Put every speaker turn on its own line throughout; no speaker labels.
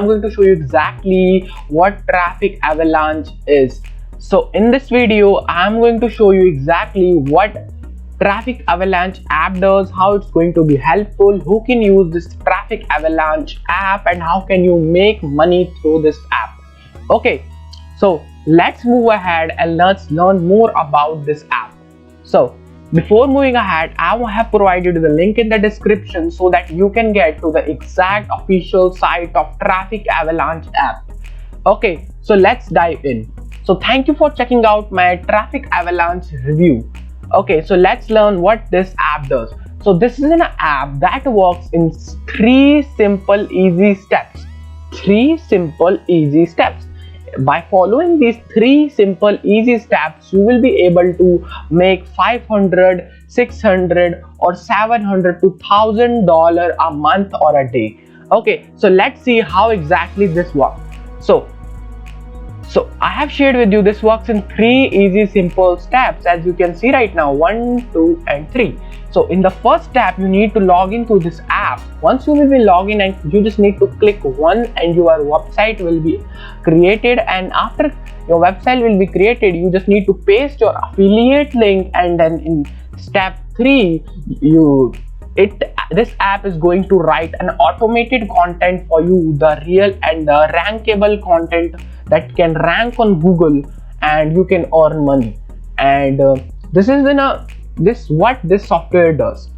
I'm going to show you exactly what Traffic Avalanche is. So in this video, I'm going to show you exactly what Traffic Avalanche app does, how it's going to be helpful, who can use this Traffic Avalanche app, and how can you make money through this app. Okay, so let's move ahead and let's learn more about this app. So before moving ahead, I have provided the link in the description so that you can get to the exact official site of Traffic Avalanche app. Okay, so let's dive in. So thank you for checking out my Traffic Avalanche review. Okay, so let's learn what this app does. So this is an app that works in three simple easy steps. By following these three simple easy steps, you will be able to make $500, $600 or $700 to $1,000 a month or a day. Okay, so let's see how exactly this works. So I have shared with you this works in three easy simple steps, as you can see right now, 1, 2 and 3. So in the first step, you need to log into this app. Once you will be logged in, and you just need to click one and your website will be created, and after your website will be created, you just need to paste your affiliate link, and then in step 3 this app is going to write an automated content for you, the real and the rankable content that can rank on Google, and you can earn money. And this is what this software does.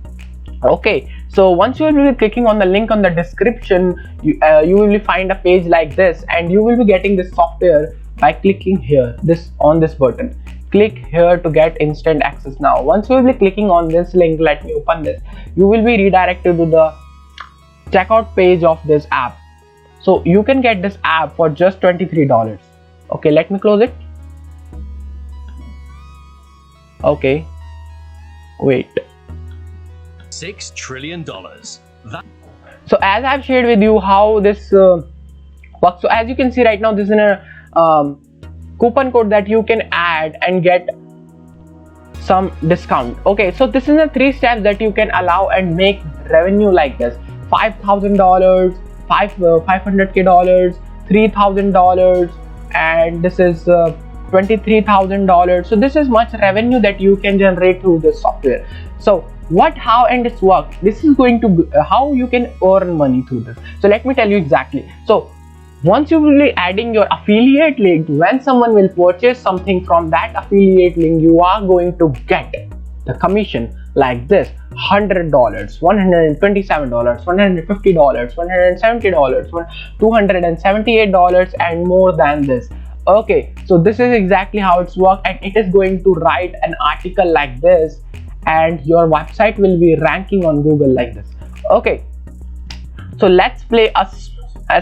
Okay, so once you will be clicking on the link on the description, you will find a page like this, and you will be getting this software by clicking here on this button. Click here to get instant access now. Once you will be clicking on this link, let me open this, you will be redirected to the checkout page of this app. So you can get this app for just $23. Okay, let me close it. Okay, wait.
$6 trillion.
So as I've shared with you how this works, so as you can see right now, this is a coupon code that you can add and get some discount. Okay, so this is the 3 steps that you can allow and make revenue like this: $5,000, $500K, $3,000, and this is $23,000. So this is much revenue that you can generate through this software. So how and this work, this is going to how you can earn money through this. So let me tell you exactly. So once you will be adding your affiliate link, when someone will purchase something from that affiliate link, you are going to get the commission like this: $100, $127, $150, $170, $278, and more than this. Okay, so this is exactly how it's worked, and it is going to write an article like this, and your website will be ranking on Google like this. Okay, so let's play a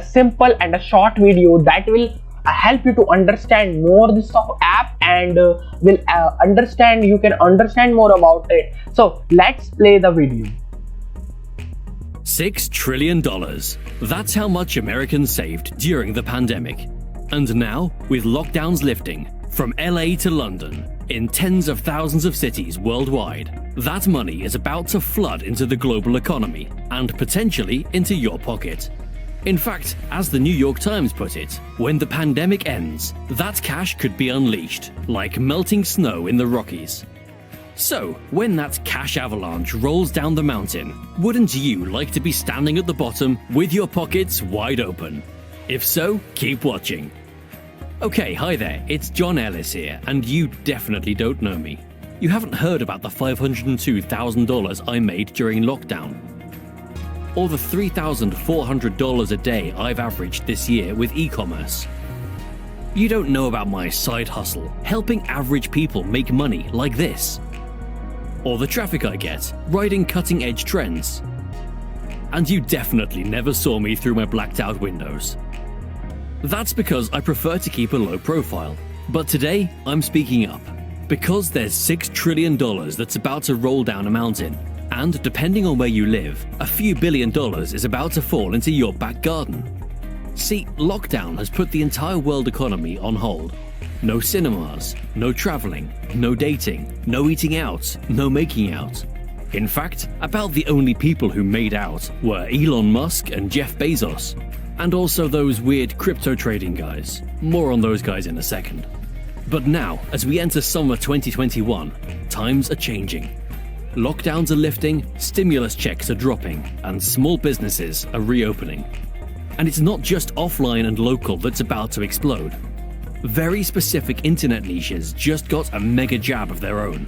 simple and a short video that will help you to understand more this app, and you can understand more about it. So let's play the video.
$6 trillion. That's how much Americans saved during the pandemic. And now, with lockdowns lifting from LA to London, in tens of thousands of cities worldwide, that money is about to flood into the global economy and potentially into your pocket. In fact, as the New York Times put it, when the pandemic ends, that cash could be unleashed, like melting snow in the Rockies. So, when that cash avalanche rolls down the mountain, wouldn't you like to be standing at the bottom with your pockets wide open? If so, keep watching. Okay, hi there, it's John Ellis here, and you definitely don't know me. You haven't heard about the $502,000 I made during lockdown, or the $3,400 a day I've averaged this year with e-commerce. You don't know about my side hustle, helping average people make money like this. Or the traffic I get, riding cutting-edge trends. And you definitely never saw me through my blacked-out windows. That's because I prefer to keep a low profile. But today, I'm speaking up. Because there's $6 trillion that's about to roll down a mountain. And depending on where you live, a few $1 billion is about to fall into your back garden. See, lockdown has put the entire world economy on hold. No cinemas, no traveling, no dating, no eating out, no making out. In fact, about the only people who made out were Elon Musk and Jeff Bezos. And also those weird crypto trading guys. More on those guys in a second. But now, as we enter summer 2021, times are changing. Lockdowns are lifting, stimulus checks are dropping, and small businesses are reopening. And it's not just offline and local that's about to explode. Very specific internet niches just got a mega jab of their own.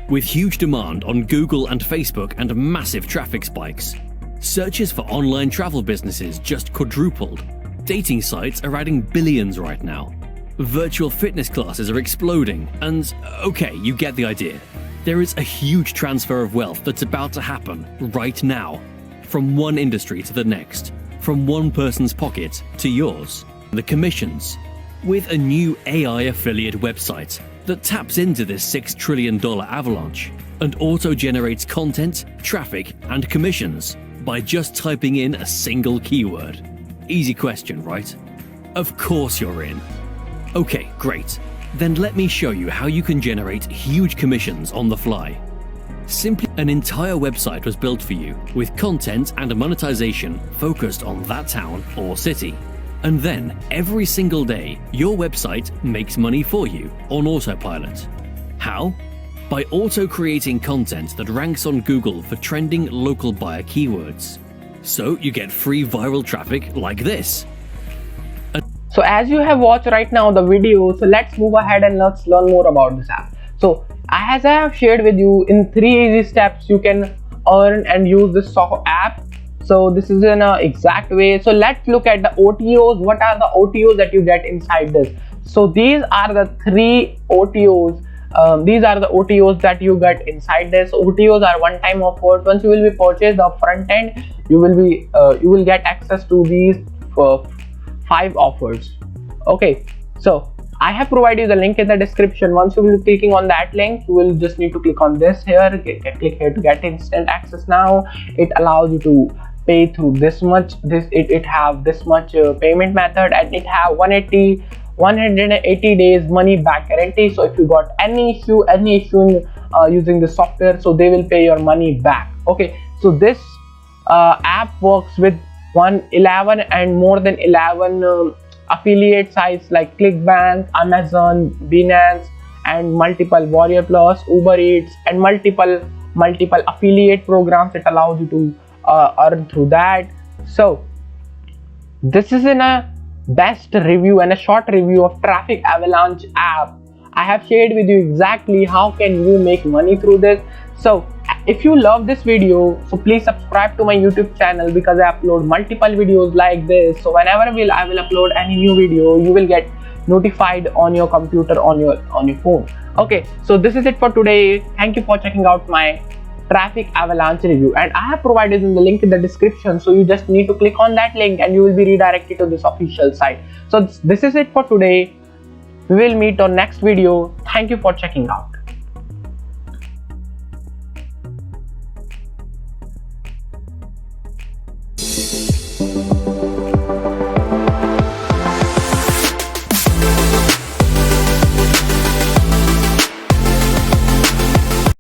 With huge demand on Google and Facebook and massive traffic spikes, searches for online travel businesses just quadrupled. Dating sites are adding billions right now. Virtual fitness classes are exploding, and okay, you get the idea. There is a huge transfer of wealth that's about to happen right now, from one industry to the next, from one person's pocket to yours. The commissions, with a new AI affiliate website that taps into this $6 trillion avalanche and auto-generates content, traffic, and commissions by just typing in a single keyword. Easy question, right? Of course you're in. Okay, great. Then let me show you how you can generate huge commissions on the fly. Simply, an entire website was built for you with content and monetization focused on that town or city. And then, every single day, your website makes money for you on autopilot. How? By auto-creating content that ranks on Google for trending local buyer keywords. So you get free viral traffic like this.
So as you have watched right now the video, so let's move ahead and let's learn more about this app. So as I have shared with you, in 3 easy steps you can earn and use this app. So this is in an exact way. So let's look at the OTOs. What are the OTOs that you get inside this? So these are the 3 OTOs. These are the OTOs that you get inside this. OTOs are one-time offers. Once you will be purchased the front end, you will get access to these 5 offers. Okay, so I have provided you the link in the description. Once you will be clicking on that link, you will just need to click on this here. Click here to get instant access now. It allows you to pay through this much. It have this much payment method, and it have 180 days money back guarantee. So if you got any issue using the software, so they will pay your money back. Okay, so this app works with 11 and more than 11 affiliate sites like ClickBank, Amazon, Binance, and multiple Warrior Plus, Uber Eats, and multiple affiliate programs. It allows you to earn through that. So this is in a best review and a short review of Traffic Avalanche app. I have shared with you exactly how can you make money through this. So if you love this video, so please subscribe to my YouTube channel, because I upload multiple videos like this. So whenever I will upload any new video, you will get notified on your computer, on your phone. Okay, so this is it for today. Thank you for checking out my Traffic Avalanche review, and I have provided in the link in the description. So you just need to click on that link and you will be redirected to this official site. So this is it for today. We will meet on next video. Thank you for checking out.